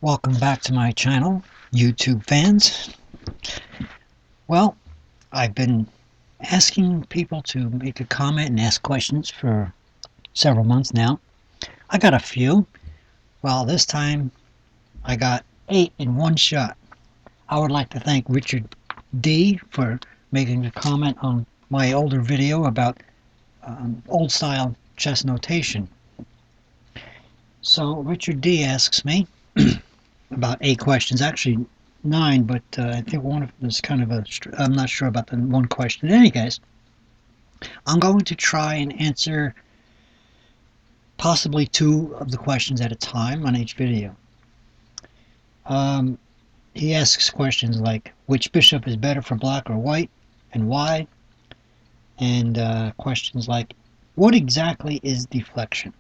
Welcome back to my channel, YouTube fans. Well, I've been asking people to make a comment and ask questions for several months now. I got a few. Well, this time I got 8 in one shot. I would like to thank Richard D for making a comment on my older video about old style chess notation. So Richard D asks me about 8 questions, actually 9, but I think one of them is kind of I'm not sure about the one question. In any case, I'm going to try and answer possibly 2 of the questions at a time on each video. Um, he asks questions like, which bishop is better for black or white, and why? And questions like, what exactly is deflection?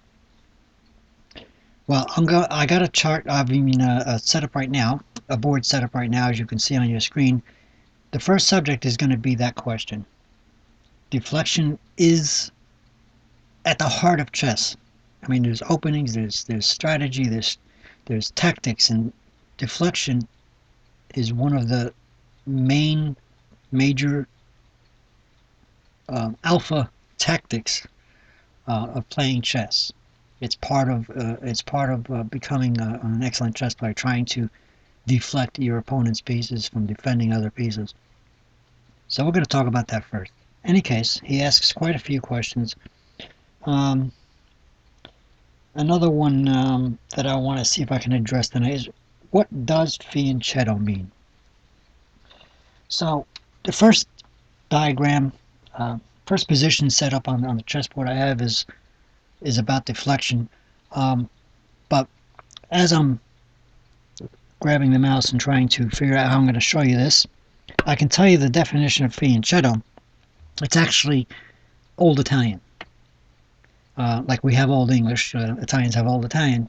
Well, I got a chart, a setup right now, a board setup right now, as you can see on your screen. The first subject is going to be that question. Deflection is at the heart of chess. I mean, there's openings, there's strategy, there's tactics, and deflection is one of the major alpha tactics of playing chess. It's part of becoming an excellent chess player, trying to deflect your opponent's pieces from defending other pieces. So we're going to talk about that first. In any case, he asks quite a few questions. Um, Another one that I want to see if I can address tonight is, what does fianchetto mean? So the first diagram, first position set up on the chessboard I have is about deflection. But as I'm grabbing the mouse and trying to figure out how I'm going to show you this, I can tell you the definition of fianchetto. It's actually Old Italian. Like we have Old English, Italians have Old Italian.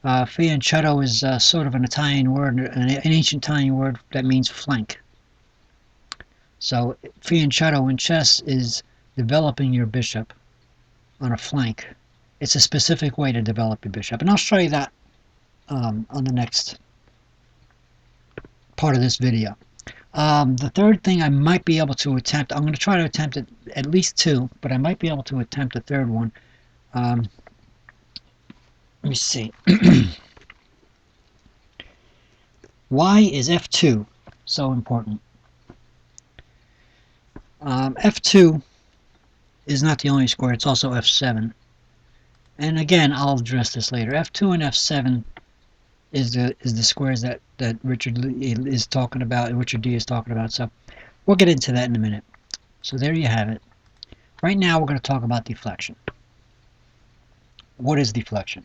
Fianchetto is sort of an Italian word, an ancient Italian word that means flank. So fianchetto in chess is developing your bishop on a flank. It's a specific way to develop your bishop, and I'll show you that on the next part of this video. The third thing I might be able to attempt, I'm going to try to attempt at least 2, but I might be able to attempt a third one. Let me see. Why is F2 so important? F2 is not the only square, it's also F7. And again, I'll address this later. F2 and F7 is the squares that Richard is talking about, Richard D is talking about. So we'll get into that in a minute. So there you have it. Right now we're going to talk about deflection. What is deflection?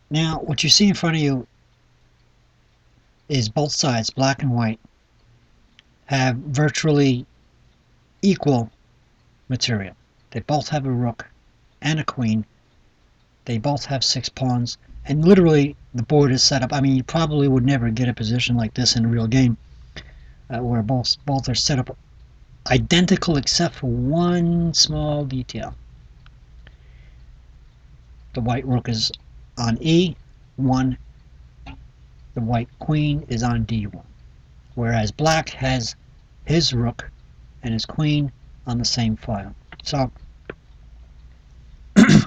Now, what you see in front of you is both sides, black and white, have virtually equal material. They both have a rook and a queen. They both have 6 pawns, and literally the board is set up. I mean, you probably would never get a position like this in a real game, where both are set up identical except for one small detail. The white rook is on E1, the white queen is on D1, whereas black has his rook and his queen on the same file. So,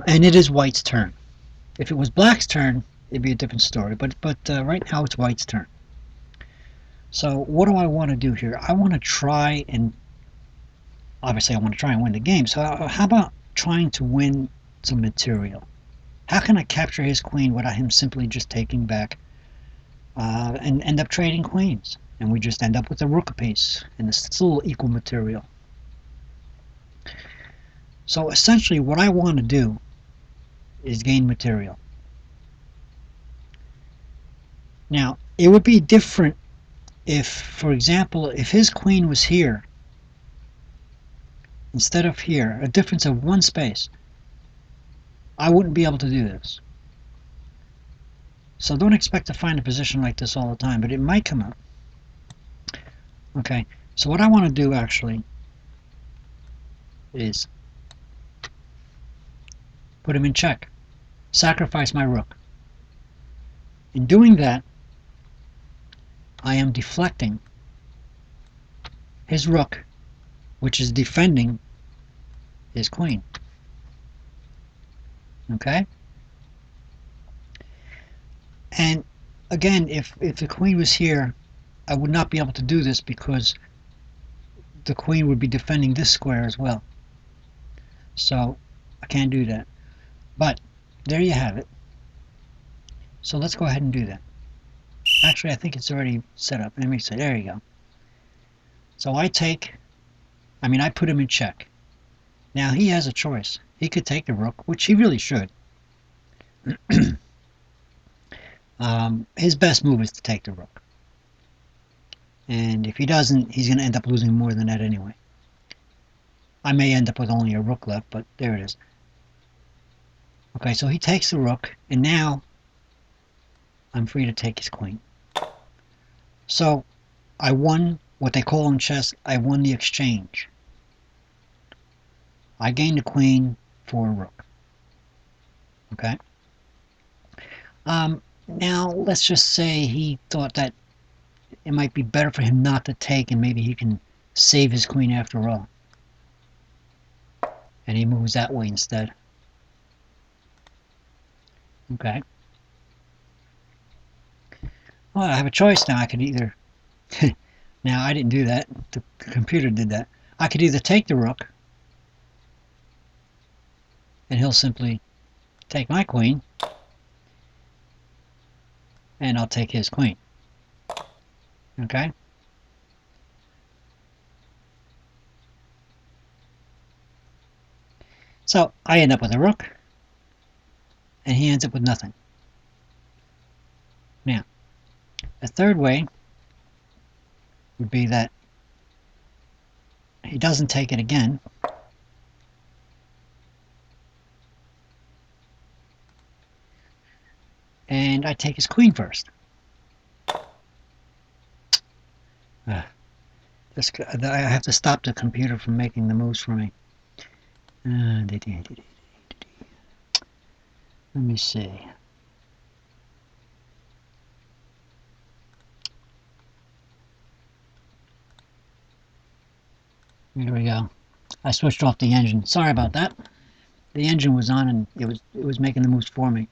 and it is white's turn. If it was black's turn, it'd be a different story, but right now it's white's turn. So what do I want to do here? I want to try and, obviously I want to try and win the game, so how about trying to win some material? How can I capture his queen without him simply just taking back and end up trading queens? And we just end up with a rook apiece, and it's still equal material. So essentially what I want to do is gain material. Now, it would be different if, for example, if his queen was here instead of here, a difference of 1 space, I wouldn't be able to do this. So don't expect to find a position like this all the time, but it might come up. Okay, so what I want to do actually is put him in check. sacrifice my rook. In doing that, I am deflecting his rook, which is defending his queen. Okay? And again, if the queen was here, I would not be able to do this because the queen would be defending this square as well. So I can't do that. But there you have it. So let's go ahead and do that. Actually, I think it's already set up. Let me see. There you go. So I put him in check. Now he has a choice. He could take the rook, which he really should. His best move is to take the rook. And if he doesn't, he's going to end up losing more than that anyway. I may end up with only a rook left, but there it is. Okay, so he takes the rook, and now I'm free to take his queen. So I won what they call in chess, I won the exchange. I gained the queen for a rook. Okay? Now, let's just say he thought that it might be better for him not to take, and maybe he can save his queen after all. And he moves that way instead. Okay. Well, I have a choice now. I could either... Now, I didn't do that. The computer did that. I could either take the rook, and he'll simply take my queen, and I'll take his queen. Okay? So, I end up with a rook, and he ends up with nothing. Now, the third way would be that he doesn't take it again, and I take his queen first. I have to stop the computer from making the moves for me. Let me see. Here we go. I switched off the engine. Sorry about that. The engine was on and it was making the moves for me.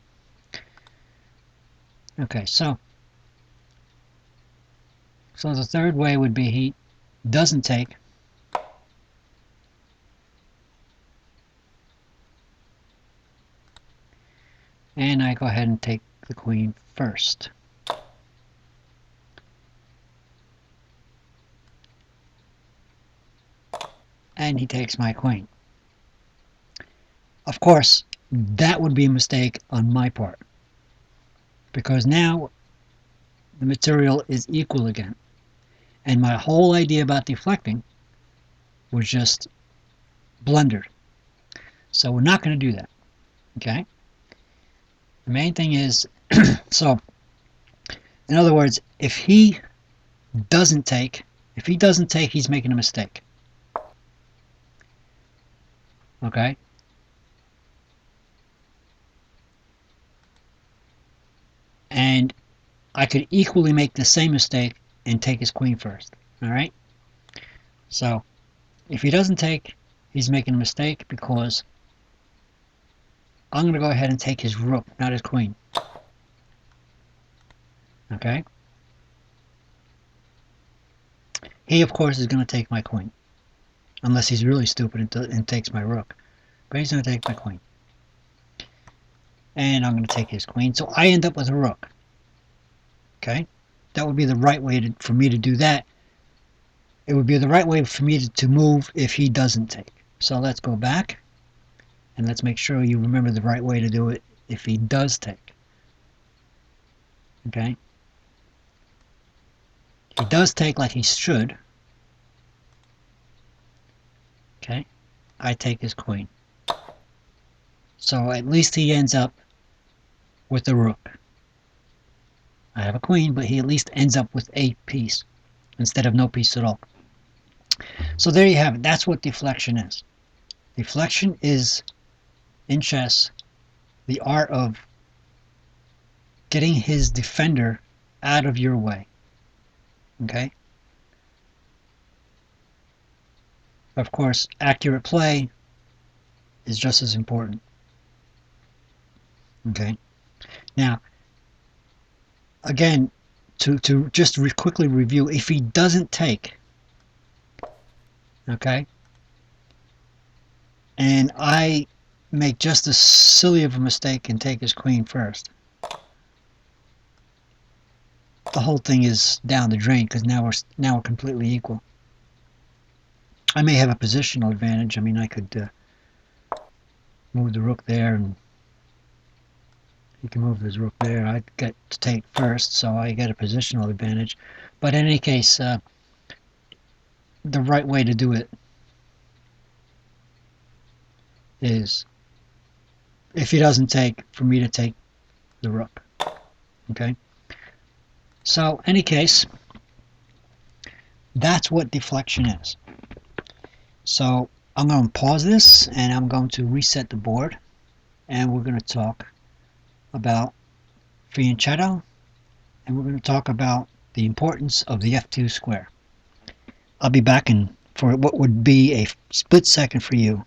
Okay, so the third way would be he doesn't take. And I go ahead and take the queen first. And he takes my queen. Of course, that would be a mistake on my part, because now the material is equal again. And my whole idea about deflecting was just blundered. So we're not going to do that. Okay? The main thing is, so, in other words, if he doesn't take, he's making a mistake. Okay? And I could equally make the same mistake and take his queen first. Alright? So, if he doesn't take, he's making a mistake because I'm going to go ahead and take his rook, not his queen. Okay? He, of course, is going to take my queen. Unless he's really stupid and takes my rook. But he's going to take my queen. And I'm going to take his queen. So I end up with a rook. Okay? That would be the right way for me to do that. It would be the right way for me to move if he doesn't take. So let's go back. And let's make sure you remember the right way to do it if he does take. Okay? He does take like he should. Okay? I take his queen. So at least he ends up with the rook. I have a queen, but he at least ends up with a piece instead of no piece at all. So there you have it. That's what deflection is. Deflection is, in chess, the art of getting his defender out of your way. Okay? Of course, accurate play is just as important. Okay? Now, again, to just quickly review, if he doesn't take, okay, and I make just as silly of a mistake and take his queen first, the whole thing is down the drain because now we're completely equal. I may have a positional advantage. I mean, I could move the rook there, and he can move his rook there. I get to take first, so I get a positional advantage. But in any case, the right way to do it is, if he doesn't take, for me to take the rook. Okay? So, any case, that's what deflection is. So, I'm going to pause this, and I'm going to reset the board, and we're going to talk about fianchetto, and we're going to talk about the importance of the F2 square. I'll be back in for what would be a split second for you.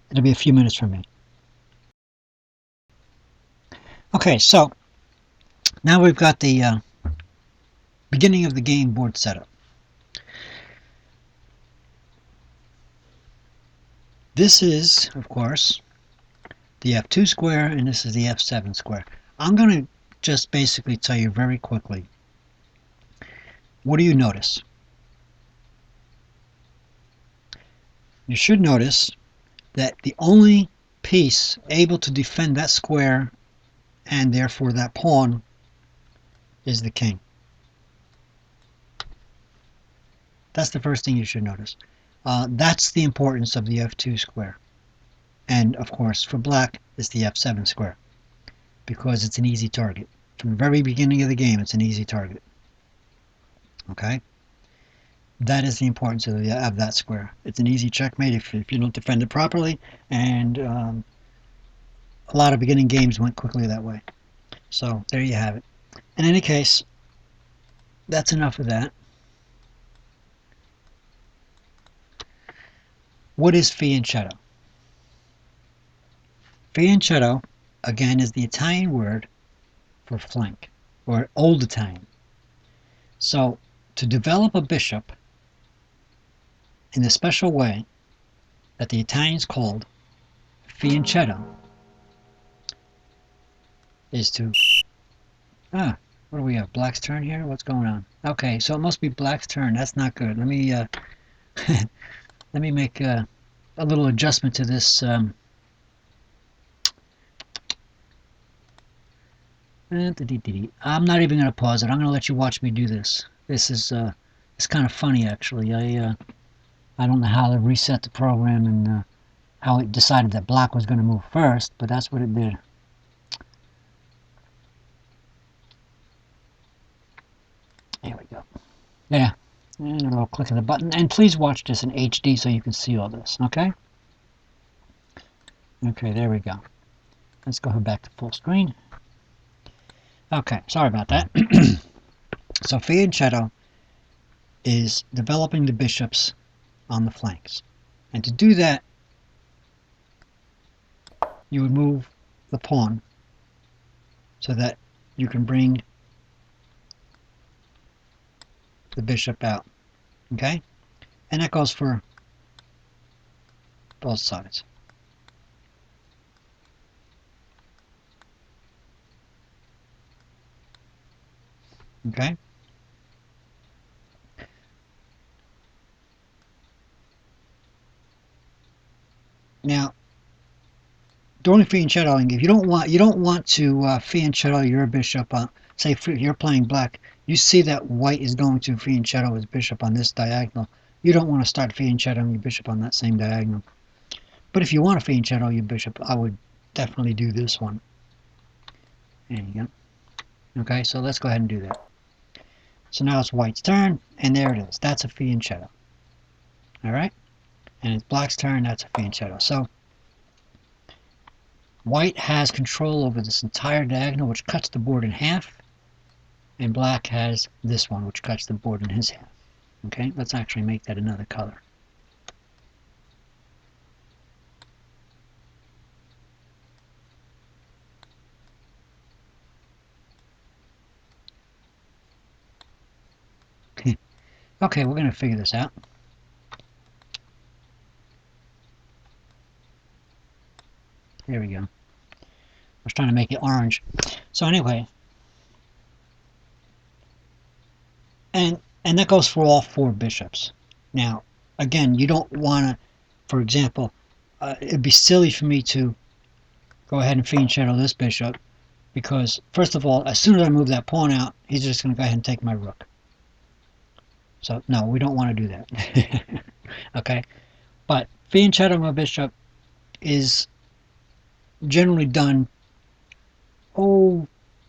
It'll be a few minutes for me. Okay, so now we've got the beginning of the game board setup. This is, of course, the F2 square, and this is the F7 square. I'm going to just basically tell you very quickly, what do you notice? You should notice that the only piece able to defend that square, and therefore that pawn, is the king. That's the first thing you should notice. That's the importance of the F2 square. And, of course, for black, it's the F7 square, because it's an easy target. From the very beginning of the game, it's an easy target. Okay? That is the importance of that square. It's an easy checkmate if you don't defend it properly, and a lot of beginning games went quickly that way. So, there you have it. In any case, that's enough of that. What is fianchetto? Fianchetto, again, is the Italian word for flank, or Old Italian. So, to develop a bishop in the special way that the Italians called fianchetto is to... what do we have? Black's turn here? What's going on? Okay, so it must be Black's turn. That's not good. Let me let me make a little adjustment to this. I'm not even going to pause it. I'm going to let you watch me do this. This is it's kind of funny, actually. I don't know how to reset the program and how it decided that black was going to move first, but that's what it did. There we go. Yeah, and a little click of the button. And please watch this in HD so you can see all this, okay? Okay, there we go. Let's go back to full screen. Okay, sorry about that. So fianchetto is developing the bishops on the flanks. And to do that, you would move the pawn so that you can bring the bishop out. Okay? And that goes for both sides. Okay? Now, during fianchettoing, if you don't want to fianchetto your bishop on, say you're playing black, you see that white is going to fianchetto his bishop on this diagonal. You don't want to start fianchettoing your bishop on that same diagonal. But if you want to fianchetto your bishop, I would definitely do this one. There you go. Okay, so let's go ahead and do that. So now it's white's turn, and there it is. That's a fianchetto. All right? And it's black's turn, that's a fianchetto. So White has control over this entire diagonal, which cuts the board in half, and black has this one, which cuts the board in his half. Okay, let's actually make that another color. Okay, we're going to figure this out. There we go. I was trying to make it orange. So anyway, and that goes for all 4 bishops. Now, again, you don't want to, for example, it'd be silly for me to go ahead and fiend shadow this bishop, because first of all, as soon as I move that pawn out, he's just going to go ahead and take my rook. So no, we don't want to do that. Okay, but fiend shadowing a bishop is generally done,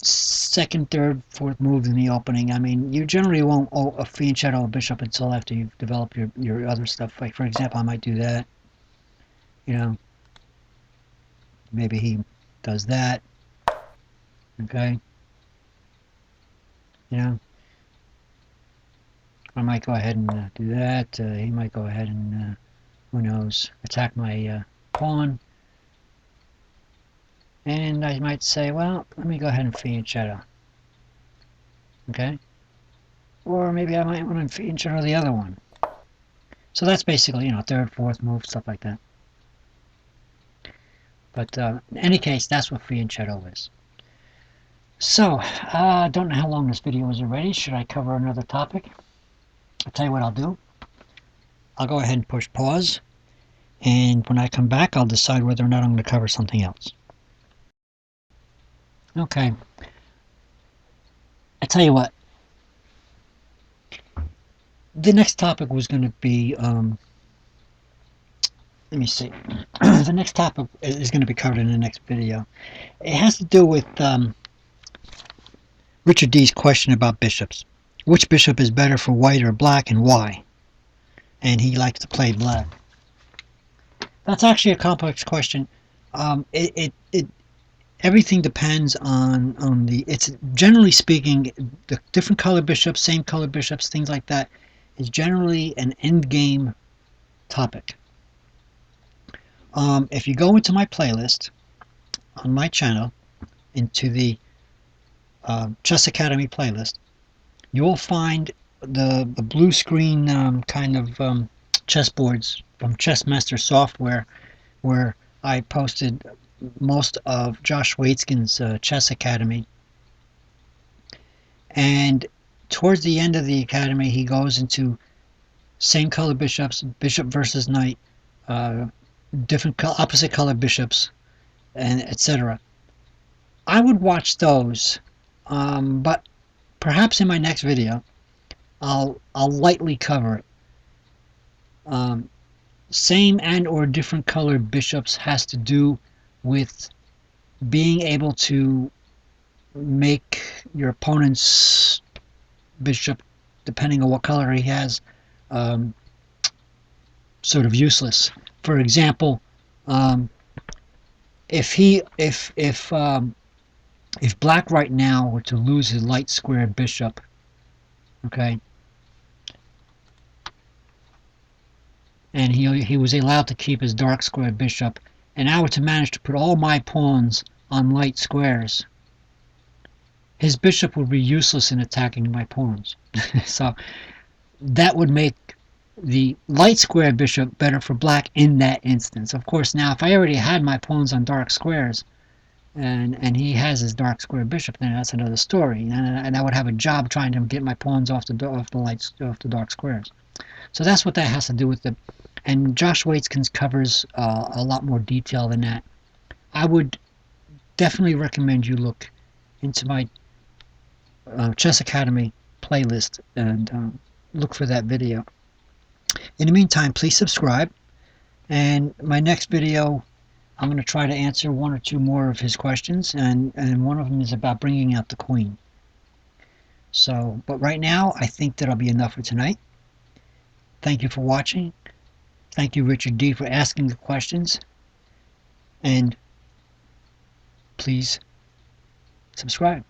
second, third, fourth moves in the opening. I mean, you generally won't a fiend shadow a bishop until after you've developed your other stuff. Like, for example, I might do that. You know, maybe he does that. Okay. You know, I might go ahead and do that. He might go ahead and, who knows, attack my pawn. And I might say, well, let me go ahead and fiend shadow. Okay? Or maybe I might want to fiend shadow the other one. So that's basically, you know, third, fourth move, stuff like that. But in any case, that's what fiend shadow is. So, I don't know how long this video is already. Should I cover another topic? I'll tell you what I'll do. I'll go ahead and push pause. And when I come back, I'll decide whether or not I'm going to cover something else. Okay. I tell you what. The next topic was going to be, let me see. The next topic is going to be covered in the next video. It has to do with Richard D's question about bishops. Which bishop is better for white or black, and why? And he likes to play black. That's actually a complex question. Everything depends on the. It's generally speaking, the different color bishops, same color bishops, things like that, is generally an end game topic. If you go into my playlist on my channel, into the Chess Academy playlist, you will find the blue screen kind of chessboards from Chessmaster Software, where I posted most of Josh Waitzkin's Chess Academy. And towards the end of the academy, he goes into same color bishops, bishop versus knight, different opposite color bishops, and etc. I would watch those, but perhaps in my next video, I'll lightly cover it. Same and or different colored bishops has to do with being able to make your opponent's bishop, depending on what color he has, sort of useless. For example, if black right now were to lose his light squared bishop, okay, and he was allowed to keep his dark squared bishop, and I were to manage to put all my pawns on light squares, his bishop would be useless in attacking my pawns. So that would make the light square bishop better for black in that instance. Of course, now if I already had my pawns on dark squares, and he has his dark square bishop, then that's another story, and I would have a job trying to get my pawns off the dark squares. So that's what that has to do with it. And Josh Waitzkin covers a lot more detail than that. I would definitely recommend you look into my Chess Academy playlist and look for that video. In the meantime, please subscribe, and my next video, I'm going to try to answer one or two more of his questions, and one of them is about bringing out the queen. So, but right now, I think that'll be enough for tonight. Thank you for watching. Thank you, Richard D, for asking the questions, and please subscribe.